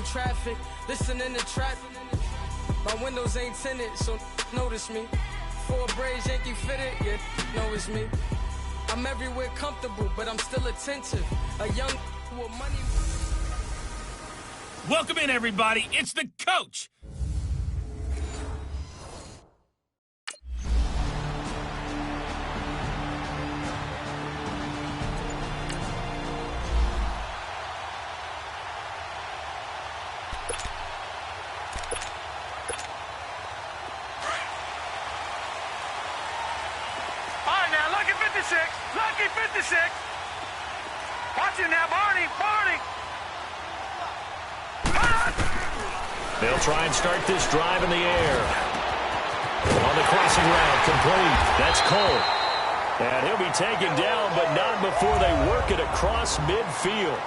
through traffic, listening to trap. My windows ain't tinted, so notice me. Four braids, Yankee fitted, yeah, know it's me. I'm everywhere comfortable, but I'm still attentive. A young with money. Welcome in, everybody. It's the coach. Lucky 56. Watch it now, Barney. They'll try and start this drive in the air. On the crossing route, complete. That's Cole. And he'll be taken down, but not before they work it across midfield.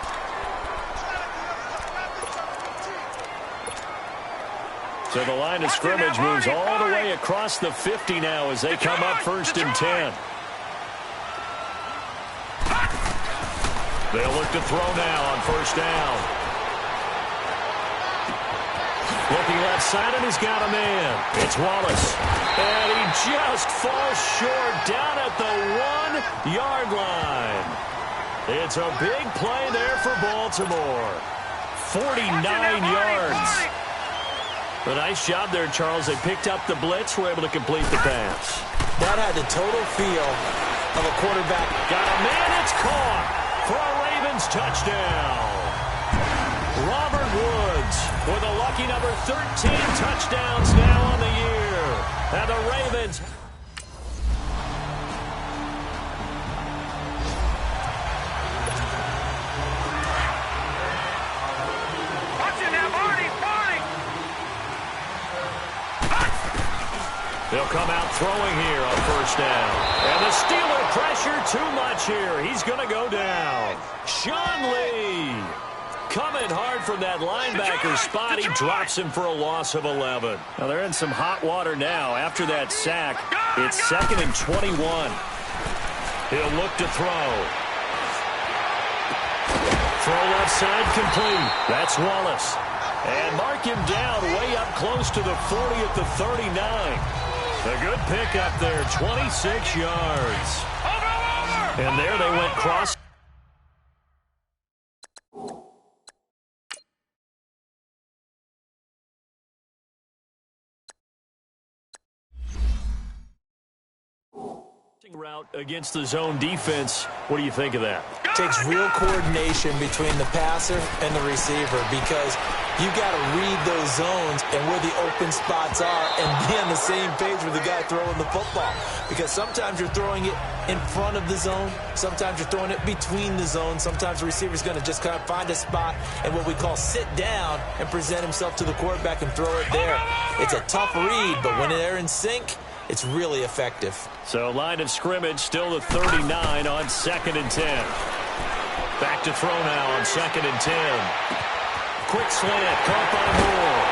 So the line of scrimmage moves all the way across the 50 now as they come up 1st and 10. They'll look to throw now on 1st down. Looking left side, and he's got a man. It's Wallace. And he just falls short down at the 1-yard line. It's a big play there for Baltimore. 49 yards. A nice job there, Charles. They picked up the blitz, were able to complete the pass. That had the total feel of a quarterback. Got a man, it's caught for a Ravens touchdown. Robert Woods with a lucky number 13 touchdowns now on the year. And the Ravens... They'll come out throwing here on 1st down. And the Steeler pressure too much here. He's going to go down. Sean Lee coming hard from that linebacker spot. He drops him for a loss of 11. Now they're in some hot water now. After that sack, it's 2nd and 21. He'll look to throw. Throw left side complete. That's Wallace. And mark him down way up close to the 40 at the 39. A good pick up there, 26 yards. And there they went cross. Route against the zone defense. What do you think of that? Takes real coordination between the passer and the receiver because you got to read those zones and where the open spots are and be on the same page with the guy throwing the football. Because sometimes you're throwing it in front of the zone. Sometimes you're throwing it between the zones. Sometimes the receiver's going to just kind of find a spot and what we call sit down and present himself to the quarterback and throw it there. It's a tough read, but when they're in sync, it's really effective. So line of scrimmage still the 39 on 2nd and 10. Back to throw now on 2nd and 10. Quick slant, caught by Moore.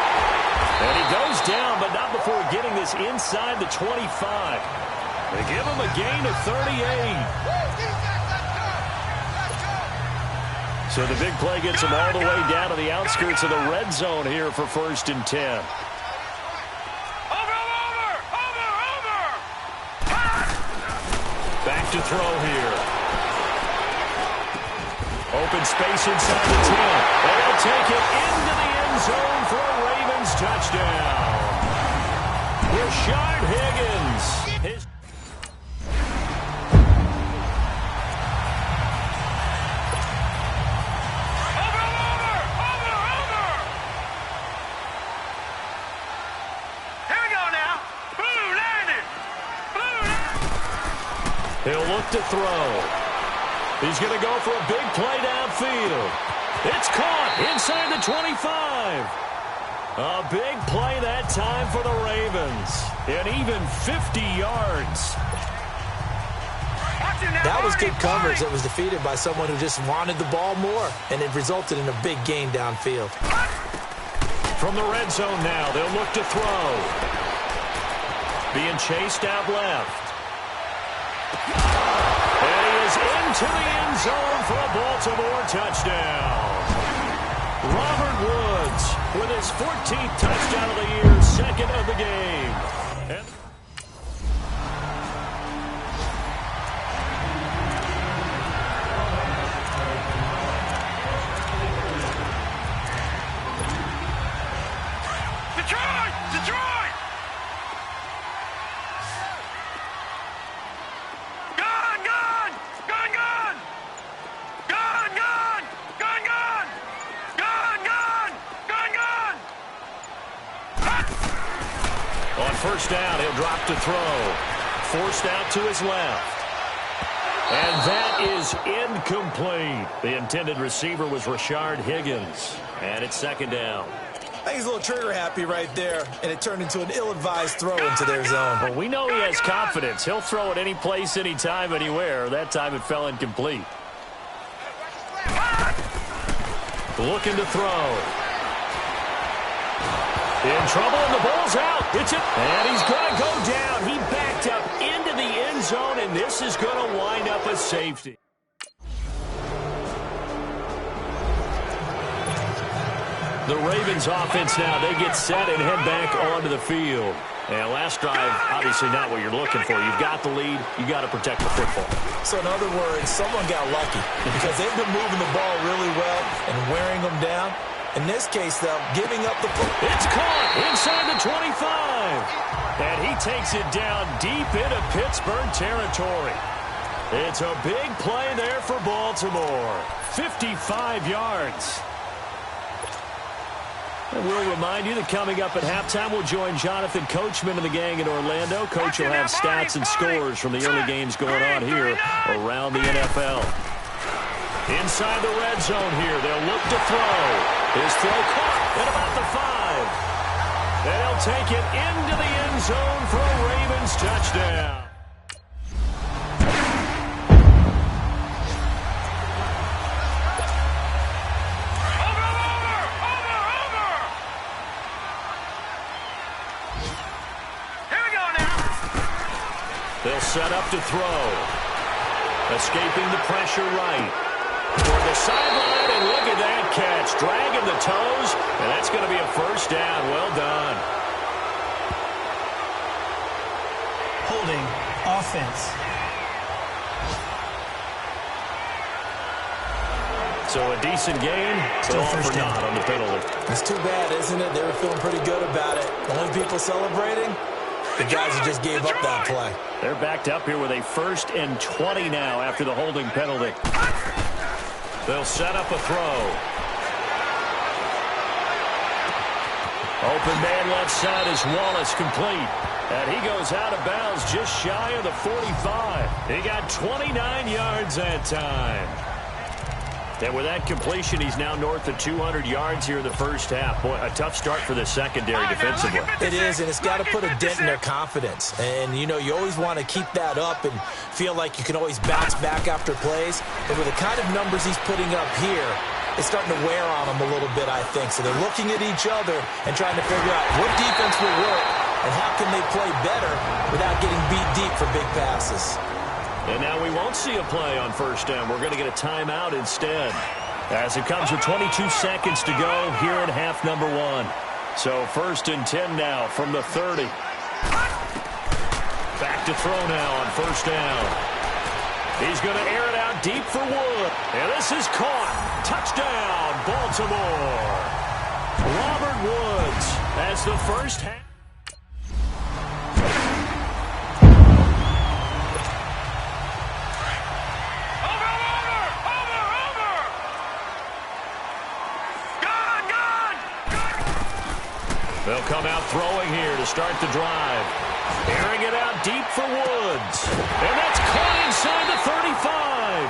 And he goes down, but not before getting this inside the 25. They give him a gain of 38. So the big play gets him all the way down to the outskirts of the red zone here for 1st and 10. Back to throw here. Open space inside the 10. And he'll take it into the end zone for a Ravens touchdown. Rashard Higgins. He'll look to throw. He's going to go for a big play downfield. It's caught inside the 25. A big play that time for the Ravens. And even 50 yards. That was good coverage that was defeated by someone who just wanted the ball more, and it resulted in a big gain downfield. From the red zone now, they'll look to throw. Being chased out left. And he is into the end zone for a Baltimore touchdown. Robert Woods with his 14th touchdown of the year, second of the game. And Detroit! Gone! Gone! Gone! Gone! Gone! Gone! Gone! Gone! Gone! Gone! Gone! Gone! on first down, he'll drop to throw. Forced out to his left. And that is incomplete. The intended receiver was Rashard Higgins. And it's second down. I think he's a little trigger happy right there, and it turned into an ill-advised throw into their zone. Well, we know he has confidence. He'll throw it any place, anytime, anywhere. That time it fell incomplete. Looking to throw. In trouble, and the ball's out. It's it. And he's going to go down. He backed up into the end zone, and this is going to wind up a safety. The Ravens offense now, they get set and head back onto the field. And last drive, obviously not what you're looking for. You've got the lead. You got to protect the football. So in other words, someone got lucky because they've been moving the ball really well and wearing them down. In this case, though, giving up the football. It's caught inside the 25. And he takes it down deep into Pittsburgh territory. It's a big play there for Baltimore. 55 yards. And we'll remind you that coming up at halftime, we'll join Jonathan Coachman and the gang in Orlando. Coach will have stats and scores from the early games going on here around the NFL. Inside the red zone here, they'll look to throw. His throw caught at about the 5. And he'll take it into the end zone for a Ravens touchdown. They'll set up to throw. Escaping the pressure right. For the sideline, and look at that catch. Dragging the toes, and that's going to be a first down. Well done. Holding offense. So a decent gain. Still first down on the penalty. It's too bad, isn't it? They were feeling pretty good about it. Only people celebrating, the guys who just gave up that play. They're backed up here with a 1st and 20 now after the holding penalty. They'll set up a throw. Open man left side is Wallace, complete. And he goes out of bounds just shy of the 45. He got 29 yards that time. And with that completion, he's now north of 200 yards here in the first half. Boy, a tough start for the secondary defensively. It is, and it's got to put a dent in their confidence. And, you know, you always want to keep that up and feel like you can always bounce back after plays. But with the kind of numbers he's putting up here, it's starting to wear on them a little bit, I think. So they're looking at each other and trying to figure out what defense will work and how can they play better without getting beat deep for big passes. And now we won't see a play on first down. We're going to get a timeout instead. As it comes with 22 seconds to go here in half number 1. So 1st and 10 now from the 30. Back to throw now on first down. He's going to air it out deep for Wood. And this is caught. Touchdown, Baltimore. Robert Woods as the first half. They'll come out throwing here to start the drive. Airing it out deep for Woods. And that's caught inside the 35.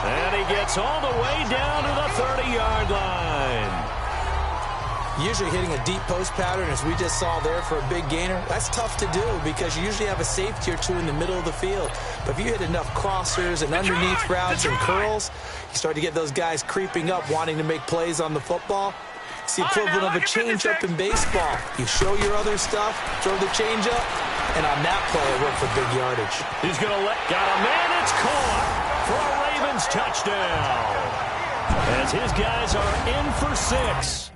And he gets all the way down to the 30-yard line. Usually hitting a deep post pattern, as we just saw there for a big gainer, that's tough to do because you usually have a safety or two in the middle of the field. But if you hit enough crossers and underneath routes and curls, you start to get those guys creeping up, wanting to make plays on the football. It's the equivalent of a changeup in baseball. You show your other stuff, throw the changeup, and on that play, it worked for big yardage. He's going to got a man, it's caught for a Ravens touchdown. As his guys are in for 6.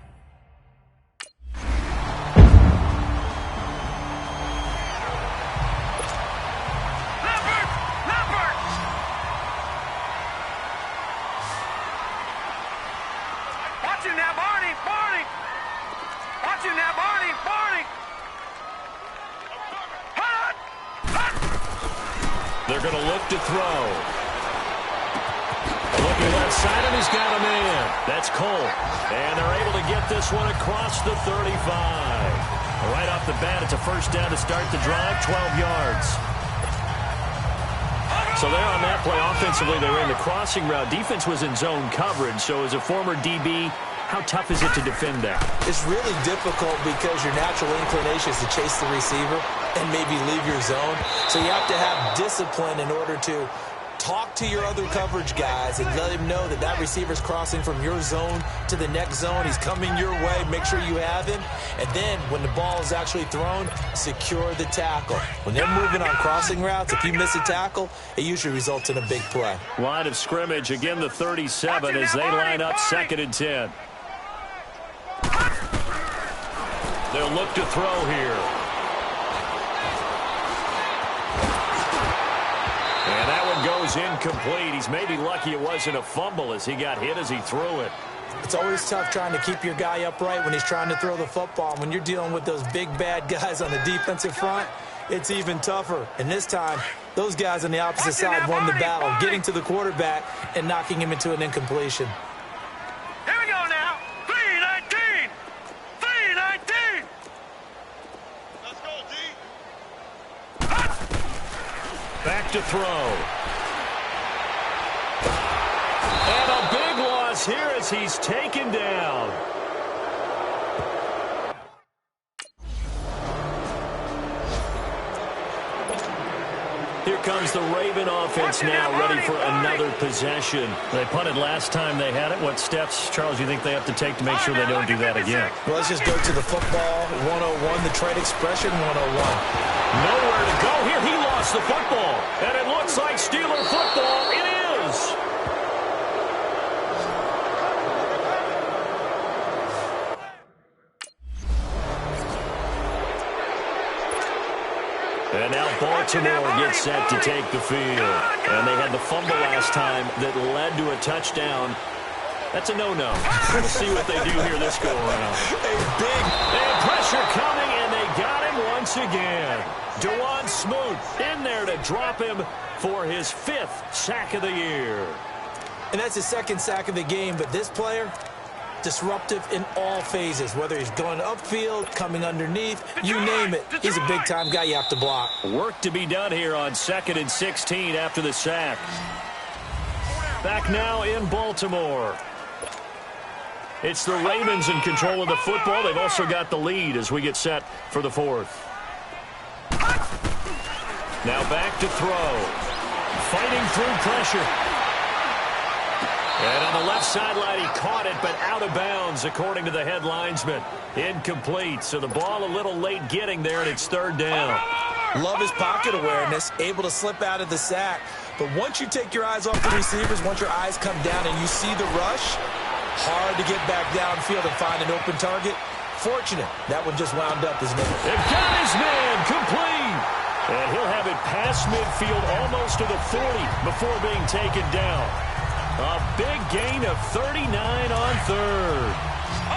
going to look to throw. Looking left side, and he's got a man. That's Cole. And they're able to get this one across the 35. Right off the bat, it's a first down to start the drive, 12 yards. So there on that play, offensively, they ran the crossing route. Defense was in zone coverage, so as a former DB, how tough is it to defend that? It's really difficult because your natural inclination is to chase the receiver and maybe leave your zone. So you have to have discipline in order to talk to your other coverage guys and let him know that that receiver's crossing from your zone to the next zone. He's coming your way. Make sure you have him. And then when the ball is actually thrown, secure the tackle. When they're moving on crossing routes, if you miss a tackle, it usually results in a big play. Line of scrimmage, again the 37 as they line up 2nd and 10. They'll look to throw here. And that one goes incomplete. He's maybe lucky it wasn't a fumble as he got hit as he threw it. It's always tough trying to keep your guy upright when he's trying to throw the football. When you're dealing with those big, bad guys on the defensive front, it's even tougher. And this time, those guys on the opposite side won the battle, getting to the quarterback and knocking him into an incompletion. Here we go now. 3-19. 3-19. Let's go, D. Back to throw. And a big loss here as he's taken down. Here comes the Raven offense now, ready for another possession. They punted last time they had it. What steps, Charles, you think they have to take to make sure they don't do that again? Well, let's just go to the football 101, the trade expression 101. Nowhere to go here. He lost the football. And it looks like Steeler football. It is. And now Baltimore gets set to take the field. And they had the fumble last time that led to a touchdown. That's a no-no. We'll see what they do here this go-around. And pressure coming, and they got him once again. DeJuan Smoot in there to drop him for his 5th sack of the year. And that's his 2nd sack of the game, but this player, disruptive in all phases, whether he's going upfield, coming underneath, you name it. He's a big-time guy you have to block. Work to be done here on 2nd and 16 after the sack. Back now in Baltimore. It's the Ravens in control of the football. They've also got the lead as we get set for the 4th. Now back to throw. Fighting through pressure. And on the left sideline, he caught it, but out of bounds, according to the head linesman. Incomplete, so the ball a little late getting there, and it's 3rd down. Love his pocket awareness, able to slip out of the sack. But once you take your eyes off the receivers, once your eyes come down and you see the rush, hard to get back downfield and find an open target. Fortunate, that one just wound up, isn't it? It got his man, complete. And he'll have it past midfield almost to the 40 before being taken down. A big gain of 39 on 3rd.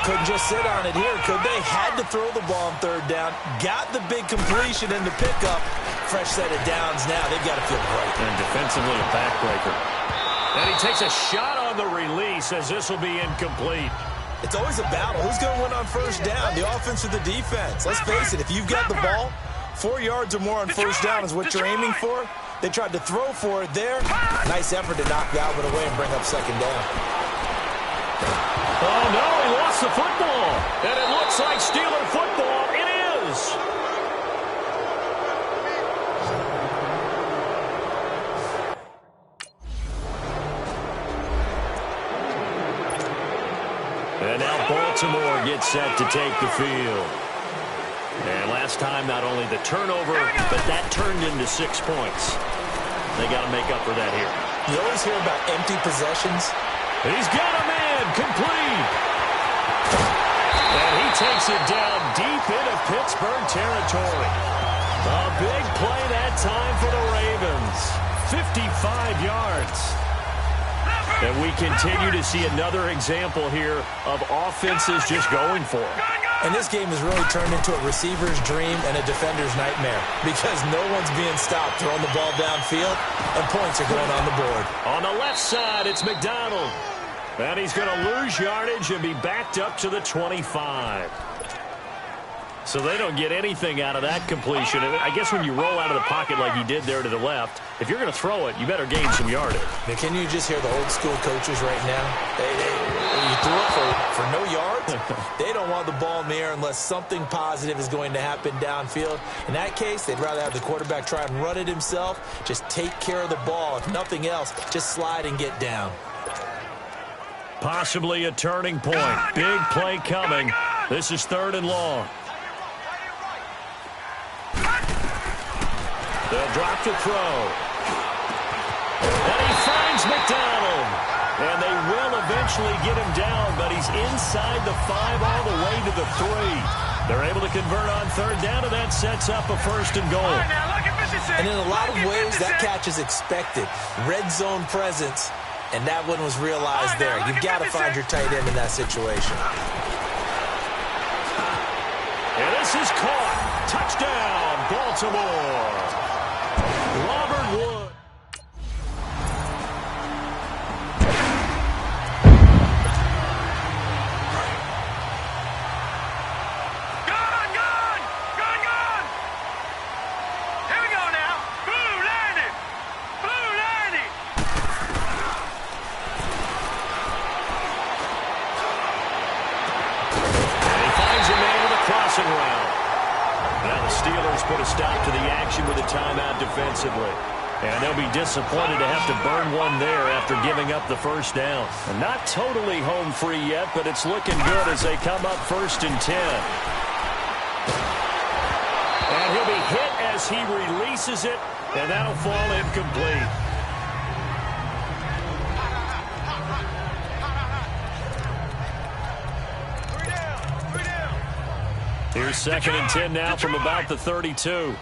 Couldn't just sit on it here, could they? Had to throw the ball on 3rd down. Got the big completion in the pickup. Fresh set of downs now. They've got to feel great. And defensively a backbreaker. And he takes a shot on the release as this will be incomplete. It's always a battle. Who's going to win on 1st down, the offense or the defense? Let's face it, if you've got the ball, 4 yards or more on 1st down is what you're aiming for. They tried to throw for it there. Nice effort to knock that one away and bring up 2nd down. Oh, no, he lost the football. And it looks like Steeler football. It is. And now Baltimore gets set to take the field. And last time, not only the turnover, but that turned into 6 points. They got to make up for that here. You always hear about empty possessions. He's got a man, complete. And he takes it down deep into Pittsburgh territory. A big play that time for the Ravens. 55 yards. And we continue to see another example here of offenses just going for it. And this game has really turned into a receiver's dream and a defender's nightmare because no one's being stopped throwing the ball downfield, and points are going on the board. On the left side, it's McDonald. And he's going to lose yardage and be backed up to the 25. So they don't get anything out of that completion. I guess when you roll out of the pocket like he did there to the left, if you're going to throw it, you better gain some yardage. Now, can you just hear the old school coaches right now? You threw it for no yards? They don't want the ball in the air unless something positive is going to happen downfield. In that case, they'd rather have the quarterback try and run it himself. Just take care of the ball. If nothing else, just slide and get down. Possibly a turning point. Big play coming. This is 3rd and long. They'll drop to throw. And he finds McDonald. And they will eventually get him down, but he's inside the 5 all the way to the 3. They're able to convert on 3rd down, and that sets up a 1st and goal. And in a lot of ways, that catch is expected. Red zone presence, and that one was realized there. You've got to find your tight end in that situation. And this is caught. Touchdown, Baltimore. Robert Wood. Here we go now. Blue landing. Blue landing. And he finds a man with a crossing route. Now the Steelers put a stop to the action with a timeout defensively. And they'll be disappointed to have to burn one there after giving up the 1st down. And not totally home free yet, but it's looking good as they come up 1st and 10. And he'll be hit as he releases it, and that'll fall incomplete. Here's 2nd and 10 now from about the 32.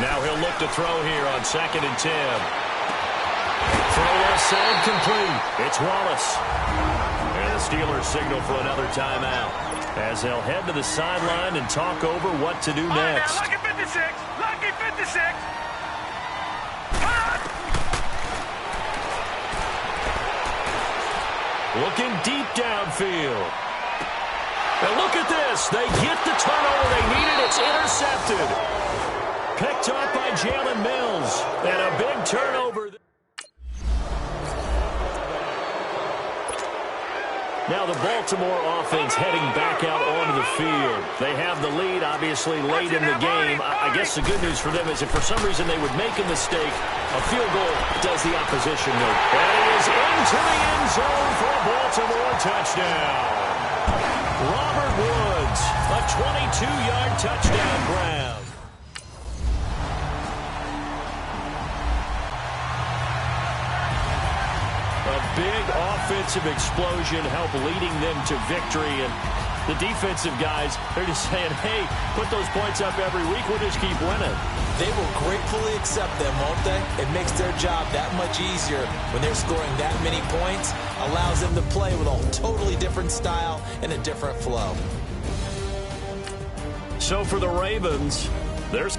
Now he'll look to throw here on 2nd and 10. Throw left side complete. It's Wallace. And the Steelers signal for another timeout as they'll head to the sideline and talk over what to do next. Lucky 56. Lucky 56. Looking deep downfield. And look at this. They get the turnover they needed. It's intercepted. Picked up by Jalen Mills. And a big turnover. Now the Baltimore offense heading back out onto the field. They have the lead, obviously, late in the game. I guess the good news for them is if for some reason they would make a mistake, a field goal does the opposition no. And it is into the end zone for a Baltimore touchdown. Robert Woods, a 22-yard touchdown grab. A big offensive explosion helped leading them to victory. And the defensive guys, they're just saying, hey, put those points up every week. We'll just keep winning. They will gratefully accept them, won't they? It makes their job that much easier when they're scoring that many points. Allows them to play with a totally different style and a different flow. So for the Ravens, there's...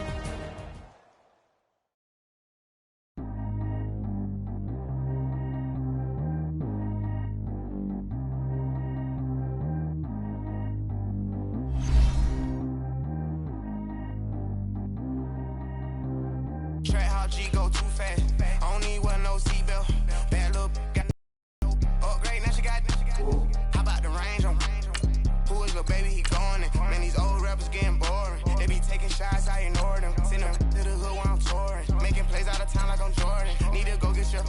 G go too fast. I don't need one no seatbelt. Bad little got upgrade. Now she got. How about the range on? Who is little baby? He going in. Man, these old rappers getting boring. They be taking shots, I ignore them. Send them to the hood while I'm touring. Making plays out of town like I'm Jordan. Need to go get your.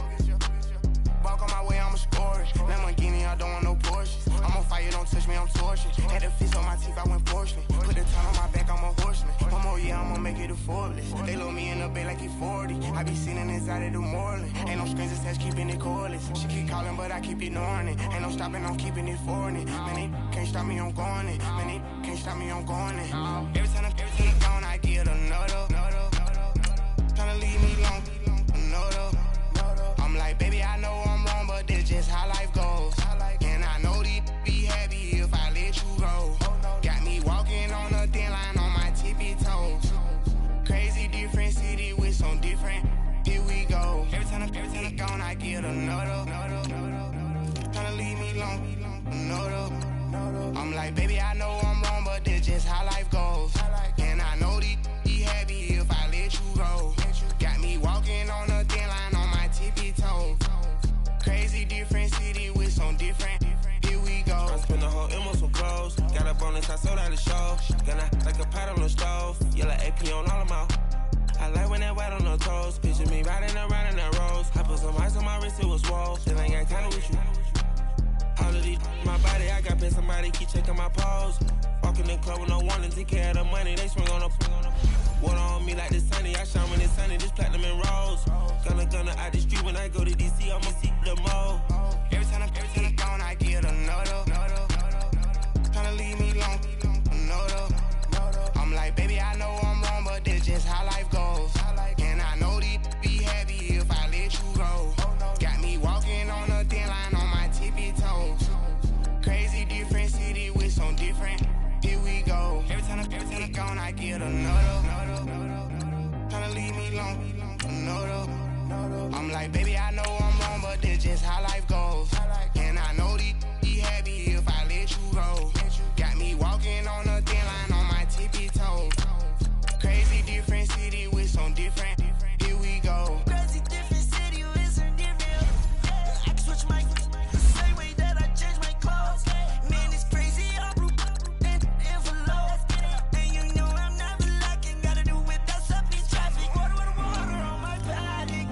Walk on my way, I'ma score it. Lamborghini, I don't want no Porsches. I'm on fire, don't touch me, I'm torching. Had the fist on my teeth, I went porcelain. Put the ton on my back, I'm a horseman. One more year, I'ma make it a Forbes. They load me in the bay like he 40. I be sitting inside of the Moreland. Ain't no strings attached, keeping it cordless. She keep calling, but I keep ignoring it. Ain't no stopping, I'm keeping it for it. Man, they can't stop me, I'm going it. Man, they can't stop me, I'm going it. Every time I'm gone, I get another. Tryna leave me long, another. I'm like, baby, I know I'm wrong, but this just how life goes. long, no though. I'm like, baby, I know I'm wrong, but that's just how life goes. And I know these be happy if I let you go. Got me walking on a thin line on my tippy toes. Crazy different city with some different. Here we go. I spent the whole M on some clothes. Got a bonus, I sold out the show. Gonna like a pot on the stove. Yellow AP on all of my. I like when that white on the toes. Picture me riding around in that rose. I put some ice on my wrist, it was swole. Still ain't got time with you. All of these my body, I got paid somebody keep checking my pose. Walking in the club with no warning, take care of the money. They swing on the water on me like the sunny. I shine when it's sunny, this platinum and rose. Gonna out the street when I go to DC, I'ma see the mo. Every time I'm gone, I get another. Tryna leave me long, no though. I'm like, baby, I know I'm wrong, but that's just how life goes. And I know these be happy if I let you go. Got me walking on a thin line on my tippy toes. Crazy different city with some different. Here we go. Every time I'm gone, I get another. Tryna leave me long, no though. I'm like, baby, I know I'm wrong, but that's just how life goes. And I know these be happy if I let you go. Got me walking on a thin line on my tippy toes. Crazy different city with some different. Here we go. Crazy different city with some different. I can switch my same way that I change my clothes. Man, it's crazy. I'm and envelope. And you know I'm never lacking. Gotta do it. That's up in traffic. Water on my body.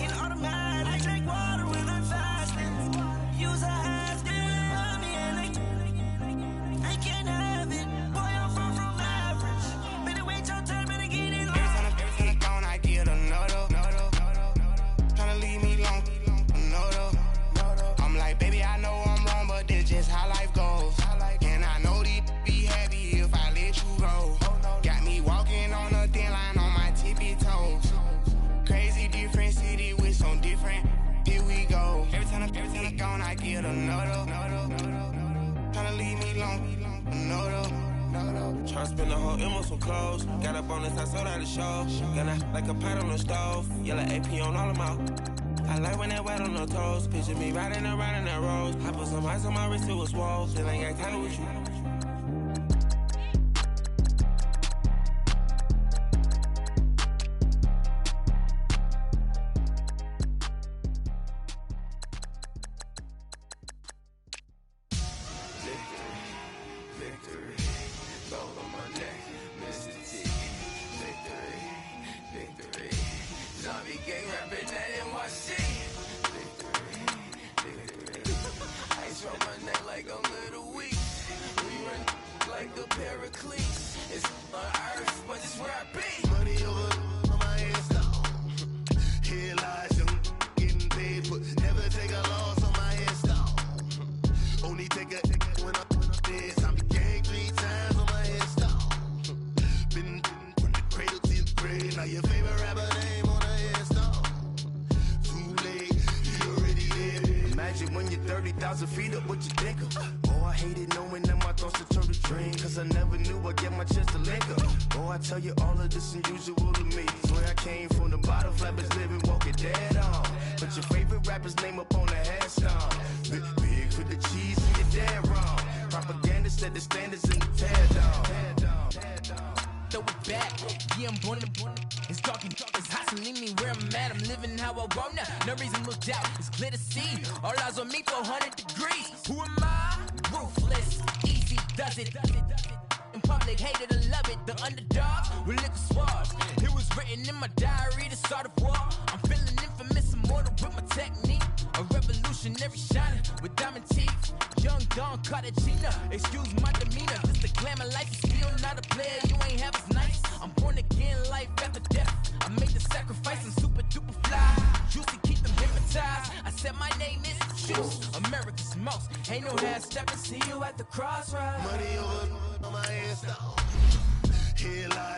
In automatic. I drink water when I'm fasting. Use a half damn and I can't have it. Boy, I'm from average. Better wait your turn, better get it. Every time I'm gone, I get another. Tryna leave me long, no though. I'm like, baby, I know I'm wrong, but that's just how life goes. And I know these be happy if I let you go. Got me walking on a thin line on my tippy toes. Crazy different city with some different. Here we go. Every time I'm gone, I get another. Tryna leave me long, no though. Tryna spend the whole M on some clothes. Got a bonus, I sold out the show. Gonna like a pot on the stove. Yellow AP on all of my. I like when that white on the toes. Picture me riding around in that rose. I put some ice on my wrist, it was swole. Still ain't got time with you. See you at the crossroads. Money over on my head, stop. Headline.